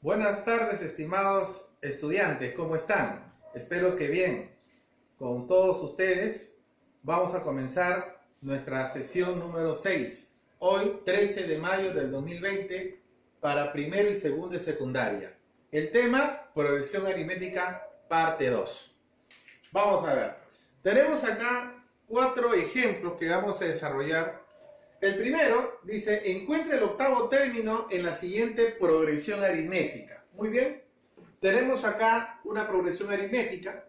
Buenas tardes, estimados estudiantes, ¿cómo están? Espero que bien. Con todos ustedes vamos a comenzar nuestra sesión número 6. Hoy, 13 de mayo del 2020, para primero y segundo de secundaria. El tema, progresión aritmética, parte 2. Vamos a ver. Tenemos acá 4 ejemplos que vamos a desarrollar. El primero dice, encuentra el octavo término en la siguiente progresión aritmética. Muy bien, tenemos acá una progresión aritmética.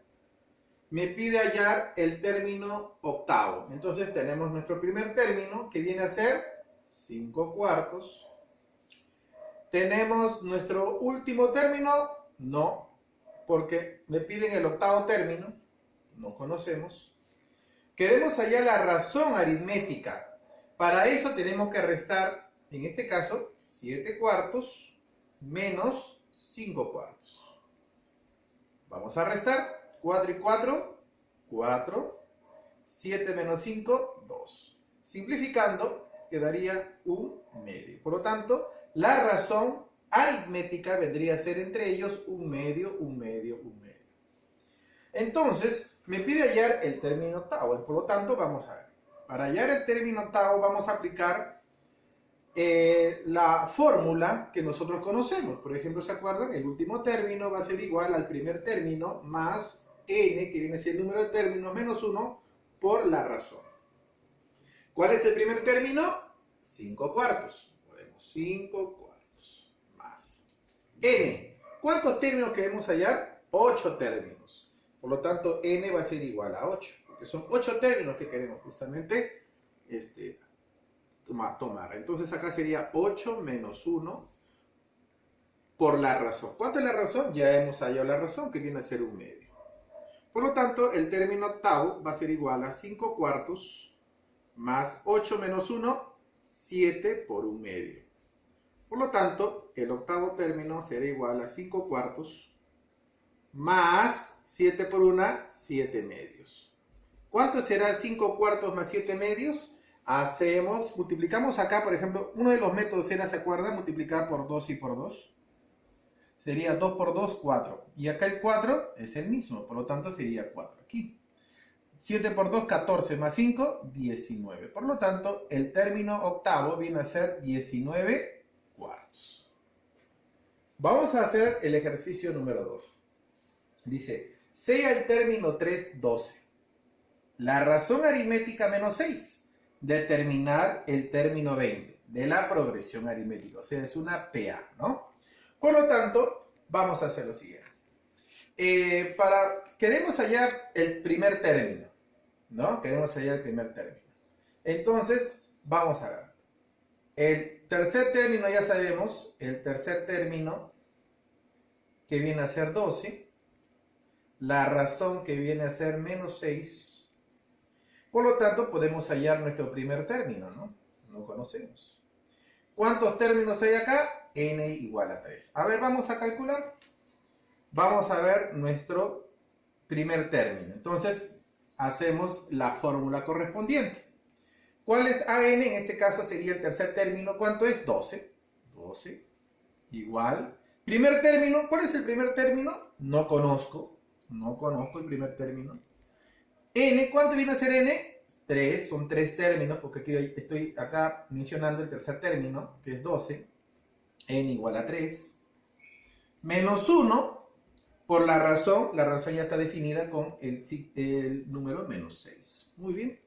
Me pide hallar el término octavo. Entonces tenemos nuestro primer término que viene a ser 5 cuartos. ¿Tenemos nuestro último término? No, porque me piden el octavo término. No conocemos. Queremos hallar la razón aritmética. Para eso tenemos que restar, en este caso, 7 cuartos menos 5 cuartos. Vamos a restar. 4 y 4, 4. 7 menos 5, 2. Simplificando, quedaría un medio. Por lo tanto, la razón aritmética vendría a ser entre ellos un medio, un medio, un medio. Entonces, me pide hallar el término octavo. Por lo tanto, vamos a ver. Para hallar el término octavo vamos a aplicar la fórmula que nosotros conocemos. Por ejemplo, ¿se acuerdan? El último término va a ser igual al primer término más n, que viene a ser el número de términos, menos 1 por la razón. ¿Cuál es el primer término? 5 cuartos. Ponemos 5 cuartos más n. ¿Cuántos términos queremos hallar? 8 términos. Por lo tanto, n va a ser igual a 8. Que son 8 términos que queremos justamente tomar. Entonces acá sería 8 menos 1 por la razón. ¿Cuánto es la razón? Ya hemos hallado la razón, que viene a ser un medio. Por lo tanto, el término octavo va a ser igual a 5 cuartos más 8 menos 1, 7 por un medio. Por lo tanto, el octavo término será igual a 5 cuartos más 7 por 1, 7 medios. ¿Cuánto será 5 cuartos más 7 medios? Multiplicamos acá, por ejemplo, uno de los métodos era, ¿se acuerdan? Multiplicar por 2 y por 2. Sería 2 por 2, 4. Y acá el 4 es el mismo, por lo tanto sería 4 aquí. 7 por 2, 14 más 5, 19. Por lo tanto, el término octavo viene a ser 19 cuartos. Vamos a hacer el ejercicio número 2. Dice, sea el término 3, 12. La razón aritmética menos 6. Determinar el término 20 de la progresión aritmética. O sea, es una PA, ¿no? Por lo tanto, vamos a hacer lo siguiente. Queremos hallar el primer término, ¿no? Queremos hallar el primer término. Entonces, vamos a ver. El tercer término, ya sabemos, el tercer término que viene a ser 12. La razón que viene a ser menos 6. Por lo tanto, podemos hallar nuestro primer término, ¿no? No conocemos. ¿Cuántos términos hay acá? N igual a 3. A ver, vamos a calcular. Vamos a ver nuestro primer término. Entonces, hacemos la fórmula correspondiente. ¿Cuál es AN? En este caso sería el tercer término. ¿Cuánto es? 12. 12 igual. Primer término. ¿Cuál es el primer término? No conozco. No conozco el primer término. N, ¿cuánto viene a ser N? 3, son 3 términos, porque aquí estoy acá mencionando el tercer término, que es 12. N igual a 3. Menos 1, por la razón ya está definida con el número menos 6. Muy bien.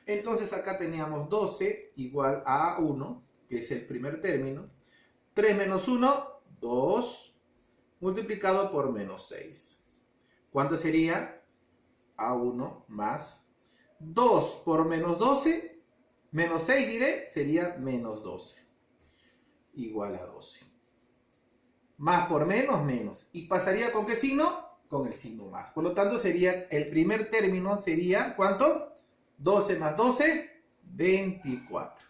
Entonces acá teníamos 12 igual a 1, que es el primer término. 3 menos 1, 2, multiplicado por menos 6. ¿Cuánto sería? A1 más 2 por menos 12, menos 6 diré, sería menos 12, igual a 12. Más por menos, menos. ¿Y pasaría con qué signo? Con el signo más. Por lo tanto, sería el primer término, sería, ¿cuánto? 12 más 12, 24.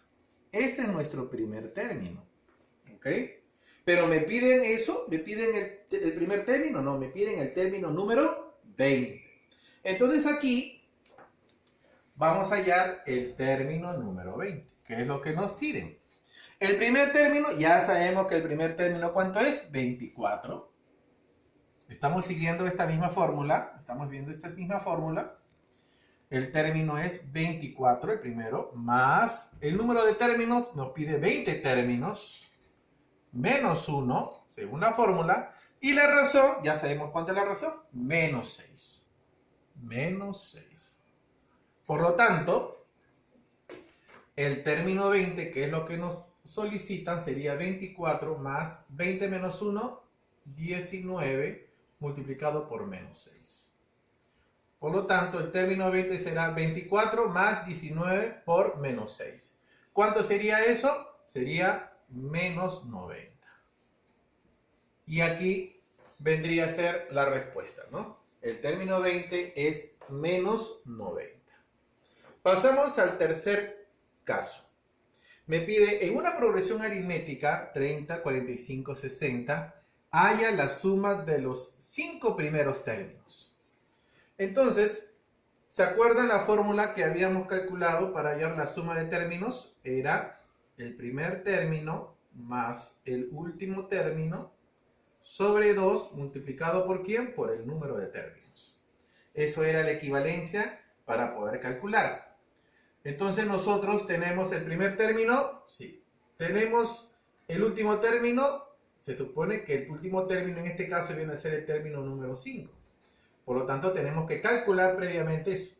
Ese es nuestro primer término. ¿Ok? Pero me piden eso, me piden el primer término, no, me piden el término número 20. Entonces aquí vamos a hallar el término número 20, que es lo que nos piden. El primer término, ya sabemos que el primer término, ¿cuánto es? 24. Estamos siguiendo esta misma fórmula, estamos viendo esta misma fórmula. El término es 24, el primero, más el número de términos nos pide 20 términos, menos 1, según la fórmula, y la razón, ya sabemos cuánto es la razón, menos 6. Menos 6. Por lo tanto, el término 20, que es lo que nos solicitan, sería 24 más 20 menos 1, 19, multiplicado por menos 6. Por lo tanto, el término 20 será 24 más 19 por menos 6. ¿Cuánto sería eso? Sería menos 90. Y aquí vendría a ser la respuesta, ¿no? El término 20 es menos 90. Pasamos al tercer caso. Me pide, en una progresión aritmética, 30, 45, 60, haya la suma de los 5 primeros términos. Entonces, ¿se acuerdan la fórmula que habíamos calculado para hallar la suma de términos? Era el primer término más el último término sobre 2 multiplicado por ¿quién? Por el número de términos. Eso era la equivalencia para poder calcular. Entonces nosotros tenemos el primer término, sí. Tenemos el último término, se supone que el último término en este caso viene a ser el término número 5. Por lo tanto, tenemos que calcular previamente eso.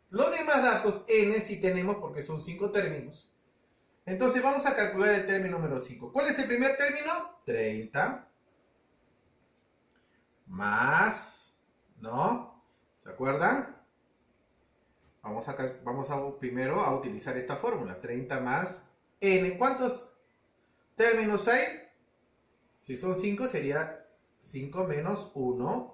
Los demás datos, n, sí tenemos porque son 5 términos. Entonces, vamos a calcular el término número 5. ¿Cuál es el primer término? 30. Más, ¿no? ¿Se acuerdan? Vamos a primero a utilizar esta fórmula. 30 más n. ¿Cuántos términos hay? Si son 5, sería 5 menos 1.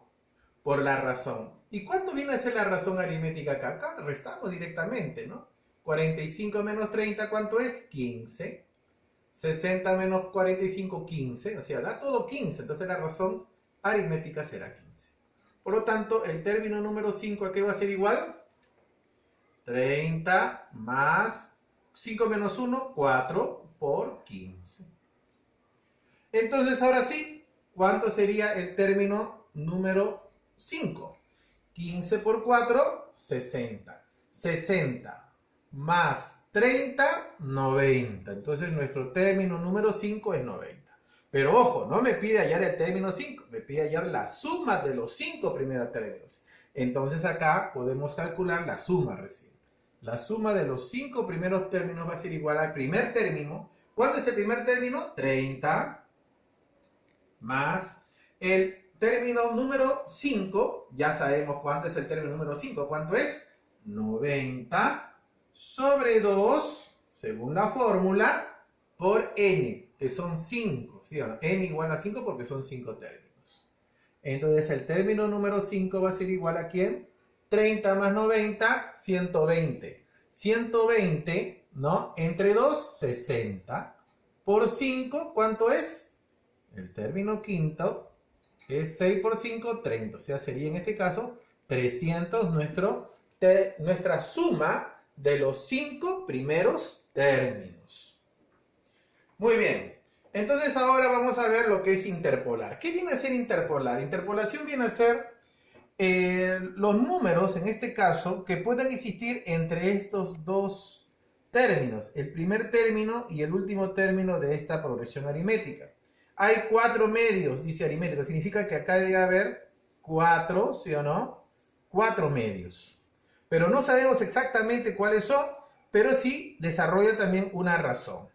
Por la razón. ¿Y cuánto viene a ser la razón aritmética acá? Acá restamos directamente, ¿no? 45 menos 30, ¿cuánto es? 15. 60 menos 45, 15. O sea, da todo 15. Entonces la razón aritmética será 15. Por lo tanto, el término número 5, ¿a qué va a ser igual? 30 más 5 menos 1, 4 por 15. Entonces, ahora sí, ¿cuánto sería el término número 5? 15 por 4, 60. 60 más 30, 90. Entonces nuestro término número 5 es 90. Pero ojo, no me pide hallar el término 5, me pide hallar la suma de los 5 primeros términos. Entonces acá podemos calcular la suma recién. La suma de los 5 primeros términos va a ser igual al primer término. ¿Cuánto es el primer término? 30 más el término número 5, ya sabemos cuánto es el término número 5, ¿cuánto es? 90 sobre 2, según la fórmula, por n, que son 5, ¿sí o no? N igual a 5 porque son 5 términos. Entonces el término número 5 va a ser igual a ¿quién? 30 más 90, 120. 120, ¿no? Entre 2, 60. Por 5, ¿cuánto es? El término quinto es 6 por 5, 30. O sea, sería en este caso 300 nuestra suma de los 5 primeros términos. Muy bien. Entonces ahora vamos a ver lo que es interpolar. ¿Qué viene a ser interpolar? Interpolación viene a ser los números, en este caso, que puedan existir entre estos dos términos. El primer término y el último término de esta progresión aritmética. Hay 4 medios, dice aritmética. Significa que acá debe haber 4, ¿sí o no? 4 medios. Pero no sabemos exactamente cuáles son, pero sí desarrolla también una razón.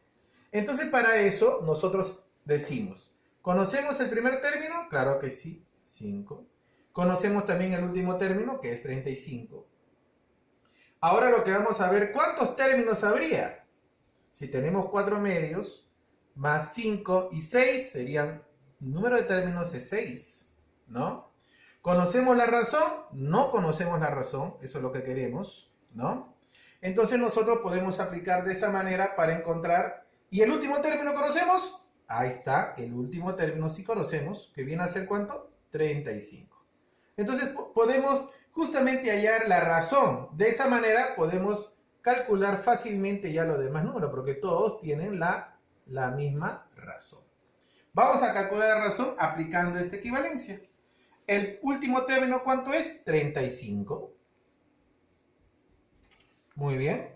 Entonces, para eso, nosotros decimos, ¿conocemos el primer término? Claro que sí, 5. Conocemos también el último término, que es 35. Ahora lo que vamos a ver, ¿cuántos términos habría? Si tenemos 4 medios, más 5 y 6 serían, el número de términos es 6, ¿no? ¿Conocemos la razón? No conocemos la razón, eso es lo que queremos, ¿no? Entonces nosotros podemos aplicar de esa manera para encontrar, ¿y el último término conocemos? Ahí está, el último término sí conocemos, que viene a ser ¿cuánto? 35. Entonces podemos justamente hallar la razón, de esa manera podemos calcular fácilmente ya los demás números, porque todos tienen la la misma razón. Vamos a calcular la razón aplicando esta equivalencia. El último término, ¿cuánto es? 35. Muy bien.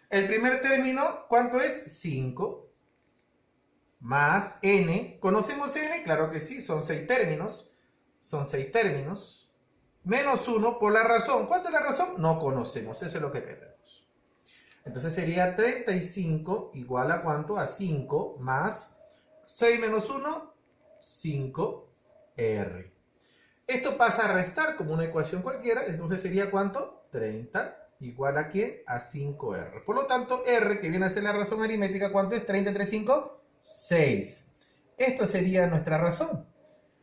El primer término, ¿cuánto es? 5. Más n. ¿Conocemos n? Claro que sí, son 6 términos. Son 6 términos. Menos 1 por la razón. ¿Cuánto es la razón? No conocemos, eso es lo que queremos. Entonces sería 35 igual a ¿cuánto? A 5 más 6 menos 1, 5r. Esto pasa a restar como una ecuación cualquiera, entonces sería ¿cuánto? 30 igual a ¿quién? A 5r. Por lo tanto, r, que viene a ser la razón aritmética, ¿cuánto es? 30 entre 5, 6. Esto sería nuestra razón.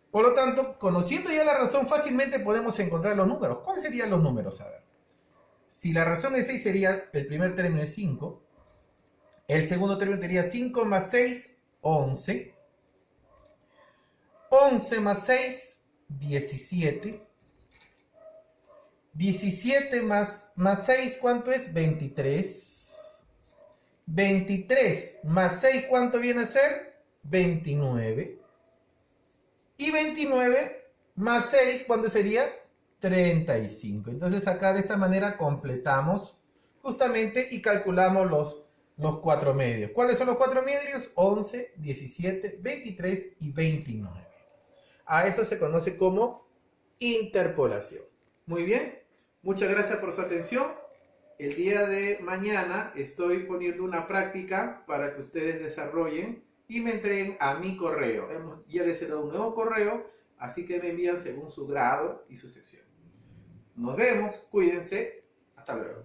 Por lo tanto, conociendo ya la razón, fácilmente podemos encontrar los números. ¿Cuáles serían los números? A ver. Si la razón es 6, sería el primer término es 5. El segundo término sería 5 más 6, 11. 11 más 6, 17. 17 más 6, ¿cuánto es? 23. 23 más 6, ¿cuánto viene a ser? 29. Y 29 más 6, ¿cuánto sería? 35. Entonces acá de esta manera completamos justamente y calculamos los 4 medios. ¿Cuáles son los 4 medios? 11, 17, 23 y 29. A eso se conoce como interpolación. Muy bien, muchas gracias por su atención. El día de mañana estoy poniendo una práctica para que ustedes desarrollen y me entreguen a mi correo. Ya les he dado un nuevo correo, así que me envían según su grado y su sección. Nos vemos, cuídense, hasta luego.